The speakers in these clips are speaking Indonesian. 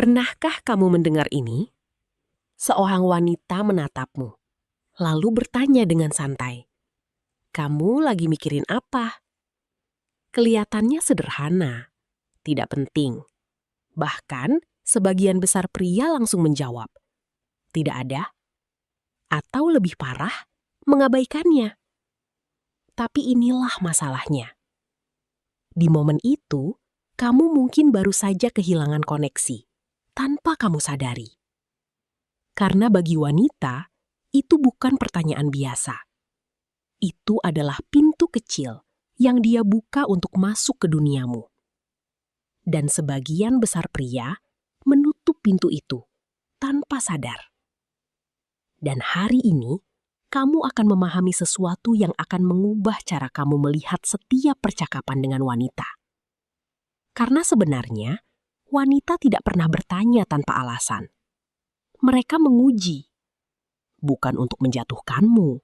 Pernahkah kamu mendengar ini? Seorang wanita menatapmu, lalu bertanya dengan santai, "Kamu lagi mikirin apa?" Kelihatannya sederhana, tidak penting. Bahkan, sebagian besar pria langsung menjawab, "Tidak ada." Atau lebih parah, mengabaikannya. Tapi inilah masalahnya. Di momen itu, kamu mungkin baru saja kehilangan koneksi, tanpa kamu sadari. Karena bagi wanita, itu bukan pertanyaan biasa. Itu adalah pintu kecil yang dia buka untuk masuk ke duniamu. Dan sebagian besar pria menutup pintu itu tanpa sadar. Dan hari ini, kamu akan memahami sesuatu yang akan mengubah cara kamu melihat setiap percakapan dengan wanita. Karena sebenarnya, wanita tidak pernah bertanya tanpa alasan. Mereka menguji, bukan untuk menjatuhkanmu,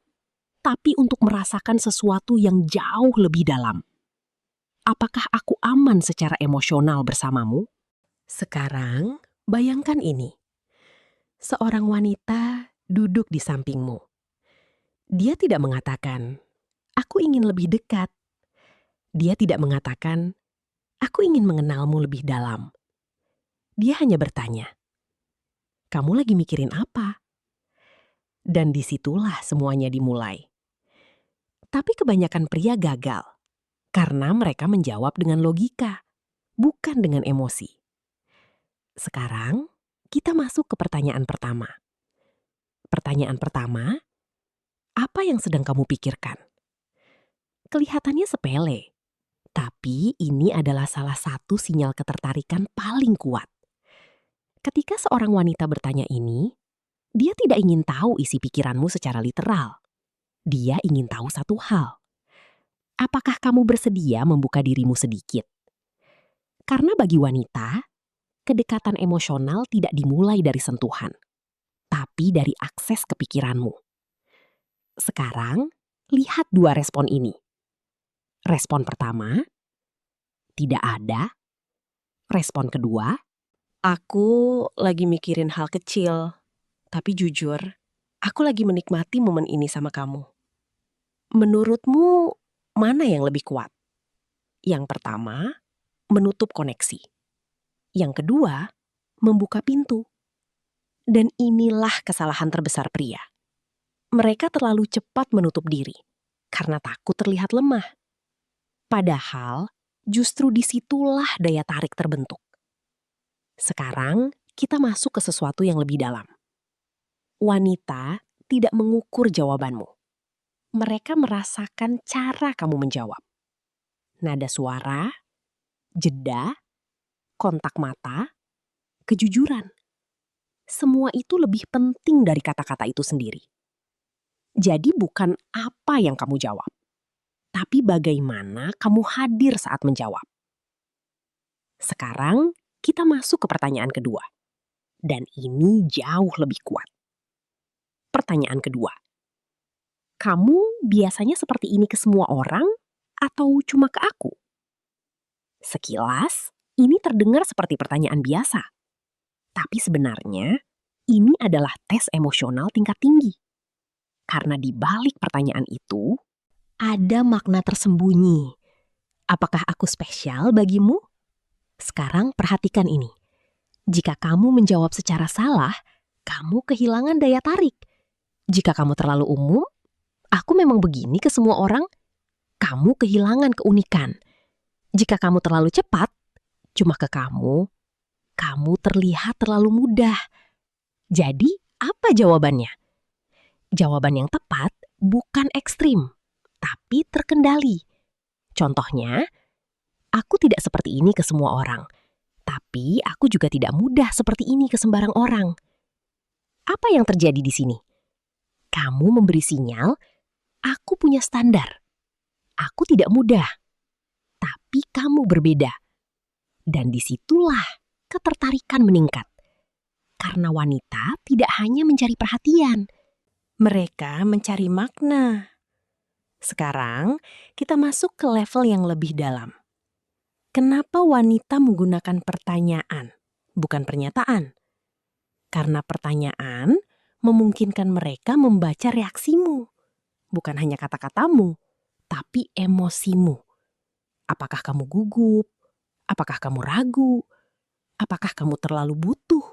tapi untuk merasakan sesuatu yang jauh lebih dalam. Apakah aku aman secara emosional bersamamu? Sekarang, bayangkan ini. Seorang wanita duduk di sampingmu. Dia tidak mengatakan, "Aku ingin lebih dekat." Dia tidak mengatakan, "Aku ingin mengenalmu lebih dalam." Dia hanya bertanya, "Kamu lagi mikirin apa?" Dan disitulah semuanya dimulai. Tapi kebanyakan pria gagal, karena mereka menjawab dengan logika, bukan dengan emosi. Sekarang, kita masuk ke pertanyaan pertama. Pertanyaan pertama, apa yang sedang kamu pikirkan? Kelihatannya sepele, tapi ini adalah salah satu sinyal ketertarikan paling kuat. Ketika seorang wanita bertanya ini, dia tidak ingin tahu isi pikiranmu secara literal. Dia ingin tahu satu hal. Apakah kamu bersedia membuka dirimu sedikit? Karena bagi wanita, kedekatan emosional tidak dimulai dari sentuhan, tapi dari akses ke pikiranmu. Sekarang, lihat dua respon ini. Respon pertama, tidak ada. Respon kedua, aku lagi mikirin hal kecil, tapi jujur, aku lagi menikmati momen ini sama kamu. Menurutmu, mana yang lebih kuat? Yang pertama, menutup koneksi. Yang kedua, membuka pintu. Dan inilah kesalahan terbesar pria. Mereka terlalu cepat menutup diri karena takut terlihat lemah. Padahal, justru disitulah daya tarik terbentuk. Sekarang, kita masuk ke sesuatu yang lebih dalam. Wanita tidak mengukur jawabanmu. Mereka merasakan cara kamu menjawab. Nada suara, jeda, kontak mata, kejujuran. Semua itu lebih penting dari kata-kata itu sendiri. Jadi bukan apa yang kamu jawab, tapi bagaimana kamu hadir saat menjawab. Sekarang kita masuk ke pertanyaan kedua. Dan ini jauh lebih kuat. Pertanyaan kedua. Kamu biasanya seperti ini ke semua orang atau cuma ke aku? Sekilas, ini terdengar seperti pertanyaan biasa. Tapi sebenarnya, ini adalah tes emosional tingkat tinggi. Karena di balik pertanyaan itu, ada makna tersembunyi. Apakah aku spesial bagimu? Sekarang perhatikan ini. Jika kamu menjawab secara salah, kamu kehilangan daya tarik. Jika kamu terlalu umum, aku memang begini ke semua orang, kamu kehilangan keunikan. Jika kamu terlalu cepat, cuma ke kamu terlihat terlalu mudah. Jadi, apa jawabannya? Jawaban yang tepat bukan ekstrim, tapi terkendali. Contohnya, aku tidak seperti ini ke semua orang, tapi aku juga tidak mudah seperti ini ke sembarang orang. Apa yang terjadi di sini? Kamu memberi sinyal, aku punya standar. Aku tidak mudah, tapi kamu berbeda. Dan disitulah ketertarikan meningkat. Karena wanita tidak hanya mencari perhatian, mereka mencari makna. Sekarang, kita masuk ke level yang lebih dalam. Kenapa wanita menggunakan pertanyaan, bukan pernyataan. Karena pertanyaan memungkinkan mereka membaca reaksimu, bukan hanya kata-katamu, tapi emosimu. Apakah kamu gugup? Apakah kamu ragu? Apakah kamu terlalu butuh?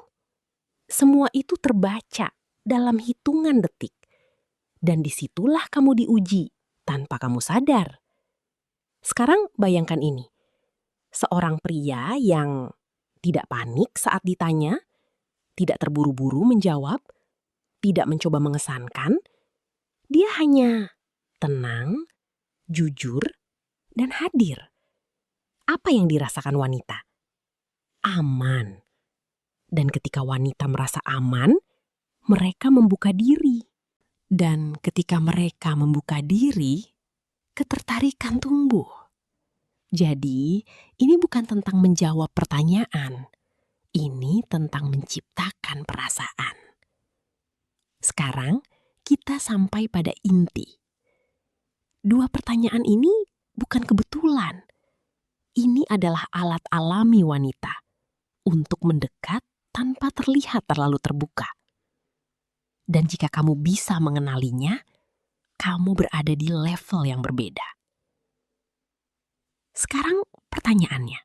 Semua itu terbaca dalam hitungan detik. Dan disitulah kamu diuji tanpa kamu sadar. Sekarang bayangkan ini. Seorang pria yang tidak panik saat ditanya, tidak terburu-buru menjawab, tidak mencoba mengesankan, dia hanya tenang, jujur, dan hadir. Apa yang dirasakan wanita? Aman. Dan ketika wanita merasa aman, mereka membuka diri. Dan ketika mereka membuka diri, ketertarikan tumbuh. Jadi, ini bukan tentang menjawab pertanyaan. Ini tentang menciptakan perasaan. Sekarang, kita sampai pada inti. Dua pertanyaan ini bukan kebetulan. Ini adalah alat alami wanita untuk mendekat tanpa terlihat terlalu terbuka. Dan jika kamu bisa mengenalinya, kamu berada di level yang berbeda. Sekarang pertanyaannya,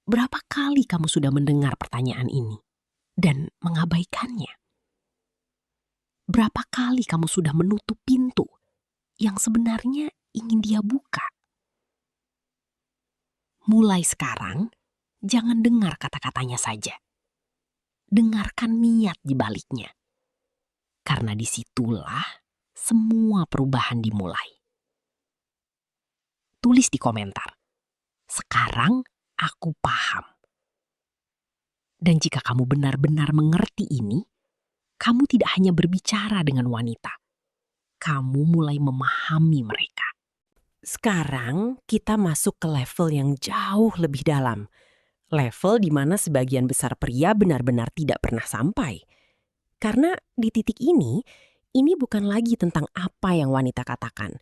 berapa kali kamu sudah mendengar pertanyaan ini dan mengabaikannya? Berapa kali kamu sudah menutup pintu yang sebenarnya ingin dia buka? Mulai sekarang, jangan dengar kata-katanya saja. Dengarkan niat di baliknya. Karena disitulah semua perubahan dimulai. Tulis di komentar, sekarang aku paham. Dan jika kamu benar-benar mengerti ini, kamu tidak hanya berbicara dengan wanita. Kamu mulai memahami mereka. Sekarang kita masuk ke level yang jauh lebih dalam. Level di mana sebagian besar pria benar-benar tidak pernah sampai. Karena di titik ini bukan lagi tentang apa yang wanita katakan,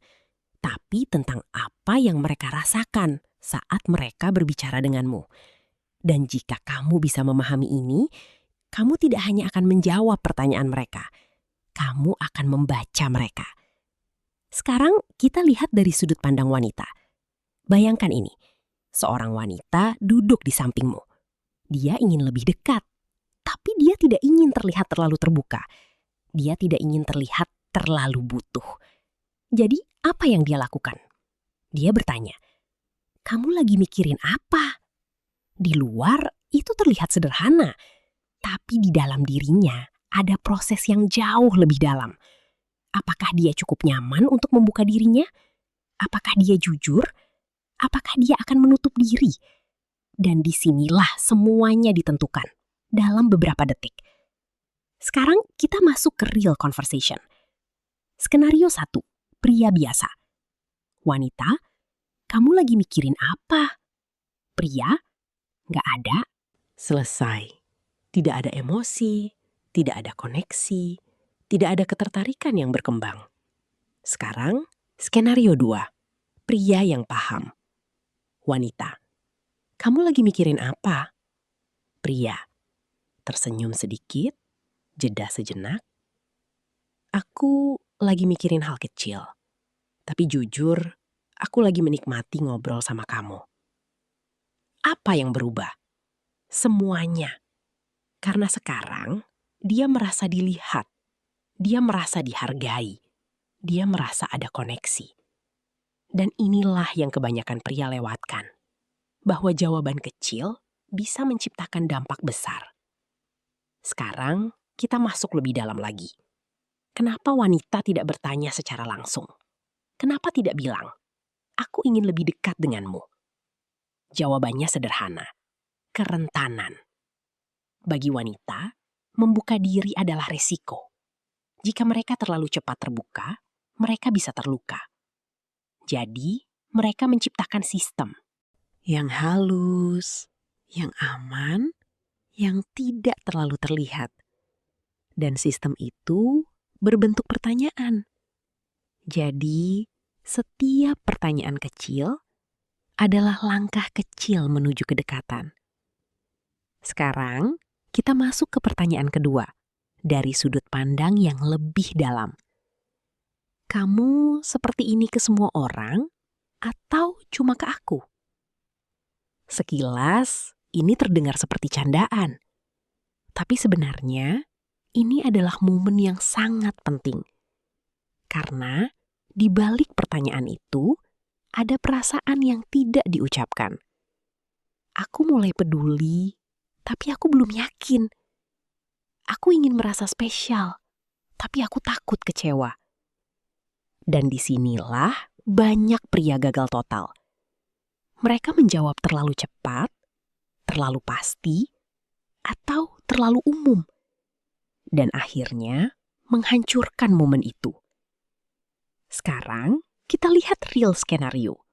tapi tentang apa yang mereka rasakan saat mereka berbicara denganmu. Dan jika kamu bisa memahami ini, kamu tidak hanya akan menjawab pertanyaan mereka, kamu akan membaca mereka. Sekarang kita lihat dari sudut pandang wanita. Bayangkan ini, seorang wanita duduk di sampingmu. Dia ingin lebih dekat, tapi dia tidak ingin terlihat terlalu terbuka. Dia tidak ingin terlihat terlalu butuh. Jadi, apa yang dia lakukan? Dia bertanya, "Kamu lagi mikirin apa?" Di luar itu terlihat sederhana, tapi di dalam dirinya ada proses yang jauh lebih dalam. Apakah dia cukup nyaman untuk membuka dirinya? Apakah dia jujur? Apakah dia akan menutup diri? Dan disinilah semuanya ditentukan dalam beberapa detik. Sekarang kita masuk ke real conversation. Skenario 1, pria biasa. Wanita, kamu lagi mikirin apa? Pria, nggak ada. Selesai. Tidak ada emosi, tidak ada koneksi, tidak ada ketertarikan yang berkembang. Sekarang, skenario 2, pria yang paham. Wanita, kamu lagi mikirin apa? Pria, tersenyum sedikit, jeda sejenak. Aku lagi mikirin hal kecil. Tapi jujur, aku lagi menikmati ngobrol sama kamu. Apa yang berubah? Semuanya. Karena sekarang, dia merasa dilihat. Dia merasa dihargai. Dia merasa ada koneksi. Dan inilah yang kebanyakan pria lewatkan. Bahwa jawaban kecil bisa menciptakan dampak besar. Sekarang, kita masuk lebih dalam lagi. Kenapa wanita tidak bertanya secara langsung? Kenapa tidak bilang, "Aku ingin lebih dekat denganmu"? Jawabannya sederhana, kerentanan. Bagi wanita, membuka diri adalah resiko. Jika mereka terlalu cepat terbuka, mereka bisa terluka. Jadi, mereka menciptakan sistem yang halus, yang aman, yang tidak terlalu terlihat. Dan sistem itu berbentuk pertanyaan. Jadi, setiap pertanyaan kecil adalah langkah kecil menuju kedekatan. Sekarang, kita masuk ke pertanyaan kedua, dari sudut pandang yang lebih dalam. Kamu seperti ini ke semua orang, atau cuma ke aku? Sekilas, ini terdengar seperti candaan. Tapi sebenarnya, ini adalah momen yang sangat penting. Karena di balik pertanyaan itu, ada perasaan yang tidak diucapkan. Aku mulai peduli, tapi aku belum yakin. Aku ingin merasa spesial, tapi aku takut kecewa. Dan disinilah banyak pria gagal total. Mereka menjawab terlalu cepat, terlalu pasti, atau terlalu umum. Dan akhirnya menghancurkan momen itu. Sekarang kita lihat real skenario.